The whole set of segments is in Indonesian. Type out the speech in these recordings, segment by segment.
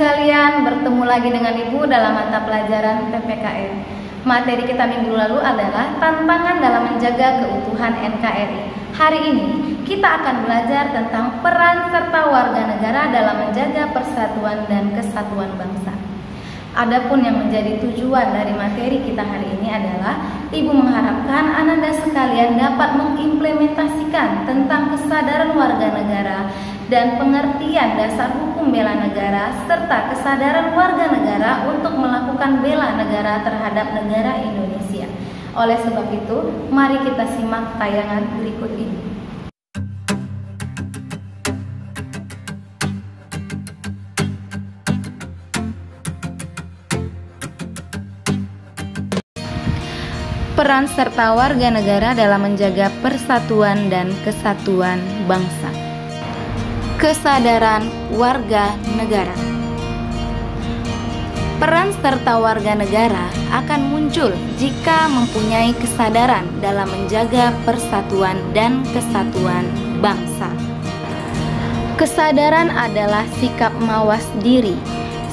sekalian, bertemu lagi dengan Ibu dalam mata pelajaran PPKN. Materi kita minggu lalu adalah tantangan dalam menjaga keutuhan NKRI. Hari ini kita akan belajar tentang peran serta warga negara dalam menjaga persatuan dan kesatuan bangsa. Adapun yang menjadi tujuan dari materi kita hari ini adalah Ibu mengharapkan Ananda sekalian dapat mengimplementasikan tentang kesadaran warga negara dan pengertian dasar hukum bela negara serta kesadaran warga negara untuk melakukan bela negara terhadap negara Indonesia. Oleh sebab itu, mari kita simak tayangan berikut ini. Peran serta warga negara dalam menjaga persatuan dan kesatuan bangsa. Kesadaran warga negara. Peran serta warga negara akan muncul jika mempunyai kesadaran dalam menjaga persatuan dan kesatuan bangsa. Kesadaran adalah sikap mawas diri,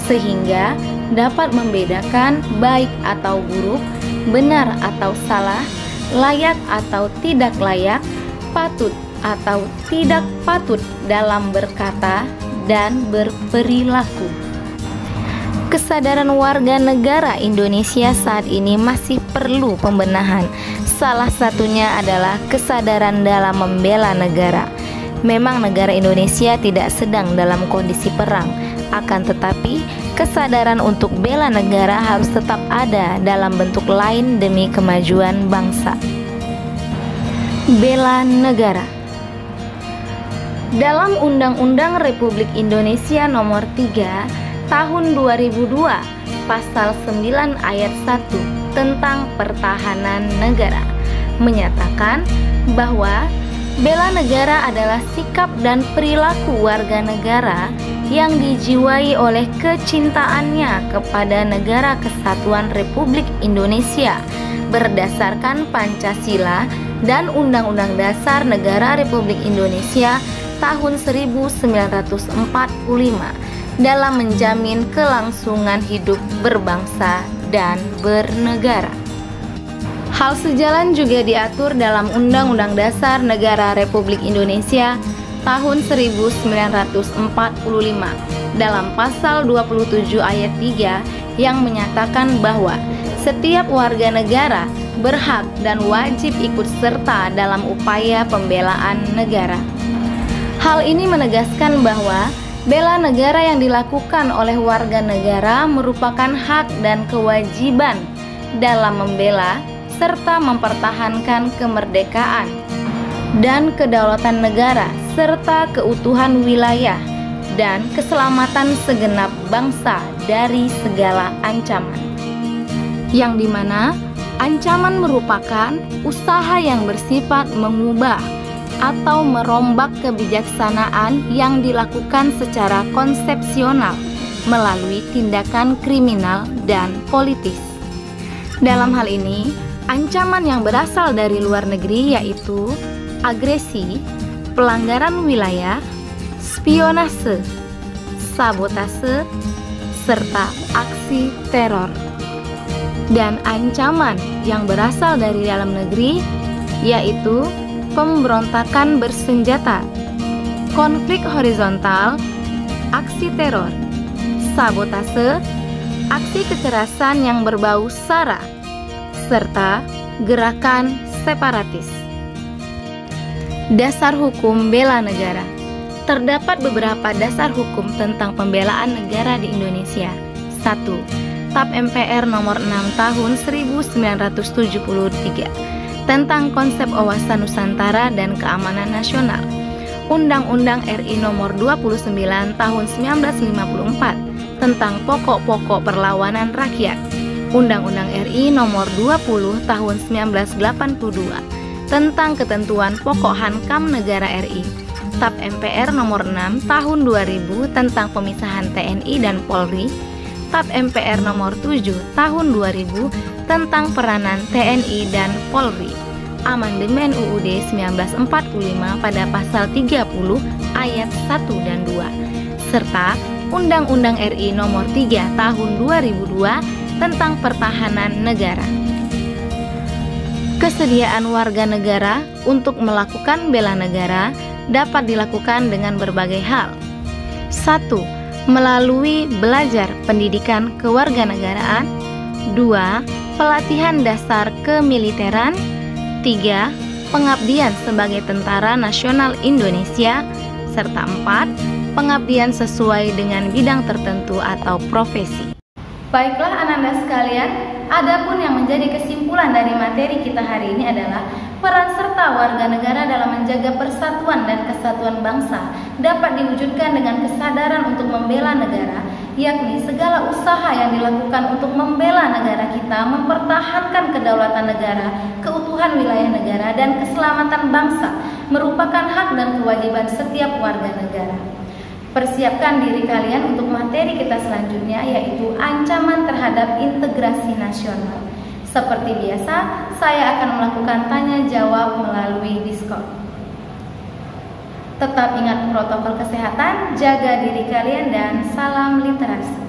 sehingga dapat membedakan baik atau buruk, benar atau salah, layak atau tidak layak, patut atau tidak patut dalam berkata dan berperilaku. Kesadaran warga negara Indonesia saat ini masih perlu pembenahan. Salah satunya adalah kesadaran dalam membela negara. Memang negara Indonesia tidak sedang dalam kondisi perang, akan tetapi kesadaran untuk bela negara harus tetap ada dalam bentuk lain demi kemajuan bangsa. Bela negara. Dalam Undang-Undang Republik Indonesia Nomor 3 Tahun 2002 Pasal 9 Ayat 1 tentang pertahanan negara menyatakan bahwa bela negara adalah sikap dan perilaku warga negara yang dijiwai oleh kecintaannya kepada Negara Kesatuan Republik Indonesia berdasarkan Pancasila dan Undang-Undang Dasar Negara Republik Indonesia tahun 1945 dalam menjamin kelangsungan hidup berbangsa dan bernegara. Hal sejalan juga diatur dalam Undang-Undang Dasar Negara Republik Indonesia tahun 1945 dalam pasal 27 ayat 3 yang menyatakan bahwa setiap warga negara berhak dan wajib ikut serta dalam upaya pembelaan negara. Hal ini menegaskan bahwa bela negara yang dilakukan oleh warga negara merupakan hak dan kewajiban dalam membela serta mempertahankan kemerdekaan dan kedaulatan negara serta keutuhan wilayah dan keselamatan segenap bangsa dari segala ancaman, yang dimana ancaman merupakan usaha yang bersifat mengubah atau merombak kebijaksanaan yang dilakukan secara konsepsional melalui tindakan kriminal dan politis. Dalam hal ini, ancaman yang berasal dari luar negeri yaitu agresi, pelanggaran wilayah, spionase, sabotase, serta aksi teror. Dan ancaman yang berasal dari dalam negeri yaitu pemberontakan bersenjata, konflik horizontal, aksi teror, sabotase, aksi kekerasan yang berbau SARA, serta gerakan separatis. Dasar hukum bela negara. Terdapat beberapa dasar hukum tentang pembelaan negara di Indonesia. 1. TAP MPR nomor 6 tahun 1973 tentang konsep wawasan Nusantara dan keamanan nasional. Undang-Undang RI nomor 29 tahun 1954 tentang pokok-pokok perlawanan rakyat. Undang-Undang RI nomor 20 tahun 1982 tentang ketentuan pokok Hankam Negara RI. TAP MPR nomor 6 tahun 2000 tentang pemisahan TNI dan Polri. TAP MPR nomor 7 tahun 2000 tentang peranan TNI dan Polri. Amandemen UUD 1945 pada pasal 30 ayat 1 dan 2 serta Undang-Undang RI Nomor 3 Tahun 2002 tentang Pertahanan Negara. Kesediaan warga negara untuk melakukan bela negara dapat dilakukan dengan berbagai hal. 1. Melalui belajar pendidikan kewarganegaraan. 2. Pelatihan dasar kemiliteran. 3. Pengabdian sebagai Tentara Nasional Indonesia. Serta 4. Pengabdian sesuai dengan bidang tertentu atau profesi. Baiklah Ananda sekalian, adapun yang menjadi kesimpulan dari materi kita hari ini adalah peran serta warga negara dalam menjaga persatuan dan kesatuan bangsa dapat diwujudkan dengan kesadaran untuk membela negara, yakni segala usaha yang dilakukan untuk membela negara kita, mempertahankan kedaulatan negara, keutuhan wilayah negara, dan keselamatan bangsa merupakan hak dan kewajiban setiap warga negara. Persiapkan diri kalian untuk materi kita selanjutnya, yaitu ancaman terhadap integrasi nasional. Seperti biasa, saya akan melakukan tanya jawab melalui Discord. Tetap ingat protokol kesehatan, jaga diri kalian, dan salam literasi.